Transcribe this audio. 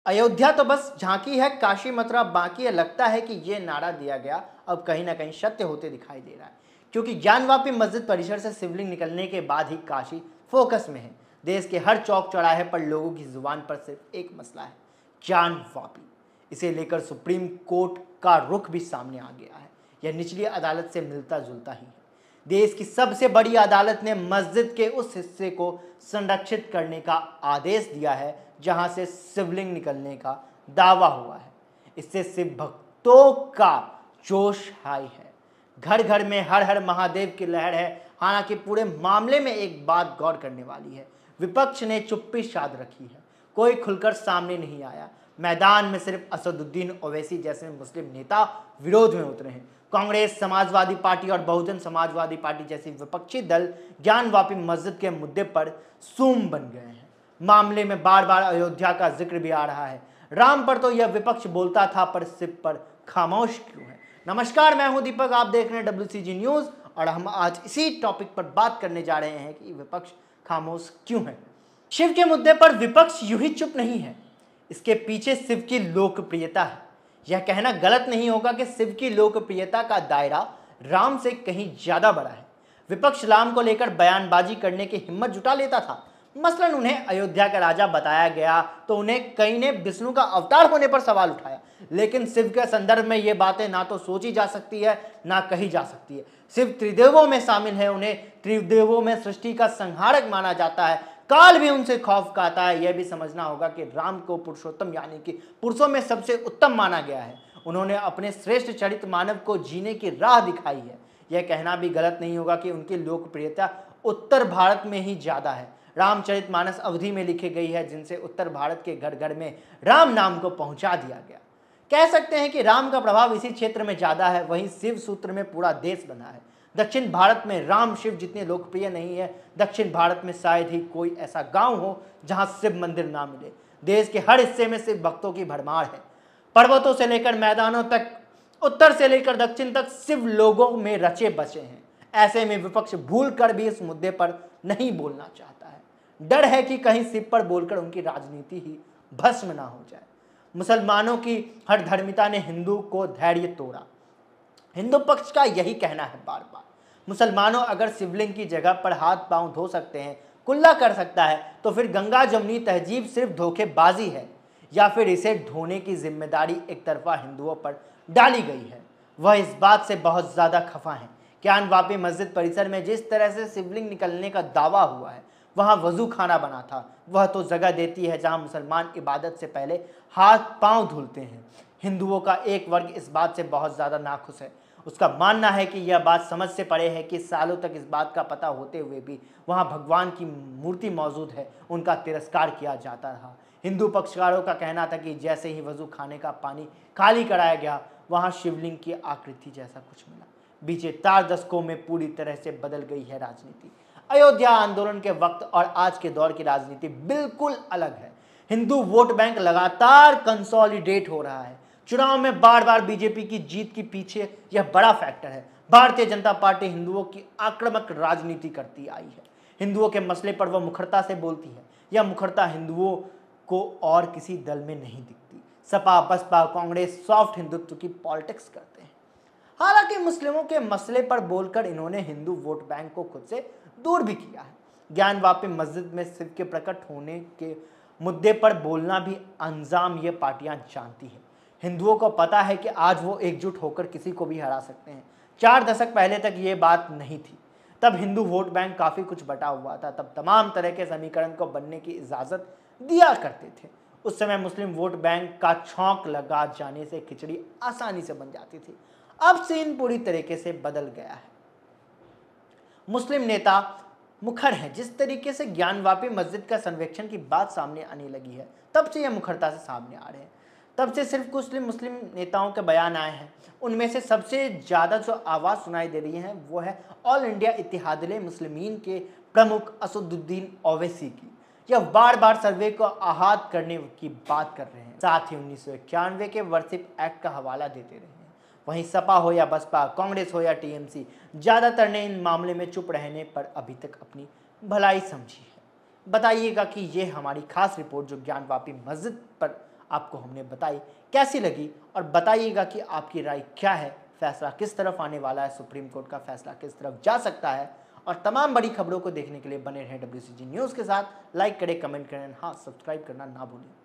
अयोध्या तो बस झांकी है, काशी मथुरा बाकी है। लगता है कि ये नारा दिया गया अब कहीं ना कहीं सत्य होते दिखाई दे रहा है, क्योंकि ज्ञानवापी मस्जिद परिसर से शिवलिंग निकलने के बाद ही काशी फोकस में है। देश के हर चौक चौराहे पर लोगों की जुबान पर सिर्फ एक मसला है, ज्ञानवापी। इसे लेकर सुप्रीम कोर्ट का रुख भी सामने आ गया है। यह निचली अदालत से मिलता जुलता ही है। देश की सबसे बड़ी अदालत ने मस्जिद के उस हिस्से को संरक्षित करने का आदेश दिया है जहां से शिवलिंग निकलने का दावा हुआ है। इससे शिव भक्तों का जोश हाई है। घर घर में हर हर महादेव की लहर है। हालांकि पूरे मामले में एक बात गौर करने वाली है, विपक्ष ने चुप्पी साध रखी है। कोई खुलकर सामने नहीं आया। मैदान में सिर्फ असदुद्दीन ओवैसी जैसे मुस्लिम नेता विरोध में उतरे हैं। कांग्रेस, समाजवादी पार्टी और बहुजन समाजवादी पार्टी जैसी विपक्षी दल ज्ञानवापी मस्जिद के मुद्दे पर सूम बन गए हैं। मामले में बार बार अयोध्या का जिक्र भी आ रहा है। राम पर तो यह विपक्ष बोलता था, पर शिव पर खामोश क्यों है? नमस्कार, मैं हूं दीपक, आप देख रहे हैं WCG न्यूज और हम आज इसी टॉपिक पर बात करने जा रहे हैं कि विपक्ष खामोश क्यों है। शिव के मुद्दे पर विपक्ष यूं ही चुप नहीं है, इसके पीछे शिव की लोकप्रियता है। यह कहना गलत नहीं होगा कि शिव की लोकप्रियता का दायरा राम से कहीं ज्यादा बड़ा है। विपक्ष राम को लेकर बयानबाजी करने की हिम्मत जुटा लेता था। मसलन उन्हें अयोध्या का राजा बताया गया तो उन्हें कई ने विष्णु का अवतार होने पर सवाल उठाया, लेकिन शिव के संदर्भ में ये बातें ना तो सोची जा सकती है ना कही जा सकती है। शिव त्रिदेवों में शामिल है, उन्हें त्रिदेवों में सृष्टि का संहारक माना जाता है। काल भी उनसे खौफ खाता है। यह भी समझना होगा कि राम को पुरुषोत्तम यानी कि पुरुषों में सबसे उत्तम माना गया है। उन्होंने अपने श्रेष्ठ चरित्र मानव को जीने की राह दिखाई है। यह कहना भी गलत नहीं होगा कि उनकी लोकप्रियता उत्तर भारत में ही ज्यादा है। रामचरितमानस अवधि में लिखी गई है, जिनसे उत्तर भारत के घर घर में राम नाम को पहुंचा दिया गया। कह सकते हैं कि राम का प्रभाव इसी क्षेत्र में ज्यादा है। वहीं शिव सूत्र में पूरा देश बना है। दक्षिण भारत में राम शिव जितने लोकप्रिय नहीं है, दक्षिण भारत में शायद ही कोई ऐसा गांव हो जहां शिव मंदिर ना मिले। देश के हर हिस्से में शिव भक्तों की भरमार है। पर्वतों से लेकर मैदानों तक, उत्तर से लेकर दक्षिण तक शिव लोगों में रचे बसे हैं। ऐसे में विपक्ष भूल कर भी इस मुद्दे पर नहीं बोलना चाहता है। डर है कि कहीं शिव पर बोलकर उनकी राजनीति ही भस्म ना हो जाए। मुसलमानों की हर धर्मिता ने हिंदू को धैर्य तोड़ा। हिंदू पक्ष का यही कहना है बार बार, मुसलमानों अगर शिवलिंग की जगह पर हाथ पांव धो सकते हैं, कुल्ला कर सकता है, तो फिर गंगा जमुनी तहजीब सिर्फ धोखेबाजी है या फिर इसे ढोने की जिम्मेदारी एक तरफा हिंदुओं पर डाली गई है। वह इस बात से बहुत ज्यादा खफा है। ज्ञानवापी मस्जिद परिसर में जिस तरह से शिवलिंग निकलने का दावा हुआ है, वहां वजू खाना बना था। वह तो जगह देती है जहां मुसलमान इबादत से पहले हाथ पांव धुलते हैं। हिंदुओं का एक वर्ग इस बात से बहुत ज्यादा नाखुश है। उसका मानना है कि यह बात समझ से परे है कि सालों तक इस बात का पता होते हुए भी वहां भगवान की मूर्ति मौजूद है, उनका तिरस्कार किया जाता रहा। हिंदू पक्षकारों का कहना था कि जैसे ही वजू खाने का पानी खाली कराया गया, वहां शिवलिंग की आकृति जैसा कुछ मिला। बीते 4 दशकों में पूरी तरह से बदल गई है राजनीति। अयोध्या आंदोलन के वक्त और आज के दौर की राजनीति बिल्कुल अलग है। हिंदू वोट बैंक लगातार कंसोलिडेट हो रहा है। चुनाव में बार बार बीजेपी की जीत के पीछे यह बड़ा फैक्टर है। भारतीय जनता पार्टी हिंदुओं की आक्रामक राजनीति करती आई है। हिंदुओं के मसले पर वह मुखरता से बोलती है। यह मुखरता हिंदुओं को और किसी दल में नहीं दिखती। सपा, बसपा, कांग्रेस सॉफ्ट हिंदुत्व की पॉलिटिक्स करते हैं। हालांकि मुस्लिमों के मसले पर बोलकर इन्होंने हिंदू वोट बैंक को खुद से दूर भी किया है। ज्ञानवापी मस्जिद में शिव के प्रकट होने के मुद्दे पर बोलना भी अंजाम ये पार्टियां जानती है। हिंदुओं को पता है कि आज वो एकजुट होकर किसी को भी हरा सकते हैं। 4 दशक पहले तक ये बात नहीं थी। तब हिंदू वोट बैंक काफी कुछ बटा हुआ था। तब तमाम तरह के समीकरण को बनने की इजाजत दिया करते थे। उस समय मुस्लिम वोट बैंक का छौंक लगा जाने से खिचड़ी आसानी से बन जाती थी। अब सीन पूरी तरीके से बदल गया है। मुस्लिम नेता मुखर हैं। जिस तरीके से ज्ञानवापी मस्जिद का सर्वेक्षण की बात सामने आने लगी है, तब से यह मुखरता से सामने आ रहे हैं। तब से सिर्फ कुछ मुस्लिम नेताओं के बयान आए हैं। उनमें से सबसे ज़्यादा जो आवाज़ सुनाई दे रही है वो है ऑल इंडिया इत्तेहादुल मुस्लिमीन के प्रमुख असदुद्दीन ओवैसी की। यह बार बार सर्वे को आहत करने की बात कर रहे हैं। साथ ही 1991 के वर्शिप एक्ट का हवाला देते रहे हैं। वहीं सपा हो या बसपा, कांग्रेस हो या टीएमसी, ज़्यादातर ने इन मामले में चुप रहने पर अभी तक अपनी भलाई समझी है। बताइएगा कि ये हमारी खास रिपोर्ट जो ज्ञानवापी मस्जिद पर आपको हमने बताई, कैसी लगी और बताइएगा कि आपकी राय क्या है, फैसला किस तरफ आने वाला है, सुप्रीम कोर्ट का फैसला किस तरफ जा सकता है। और तमाम बड़ी खबरों को देखने के लिए बने रहें WCG न्यूज़ के साथ। लाइक करें, कमेंट करें, हाँ सब्सक्राइब करना ना भूलें।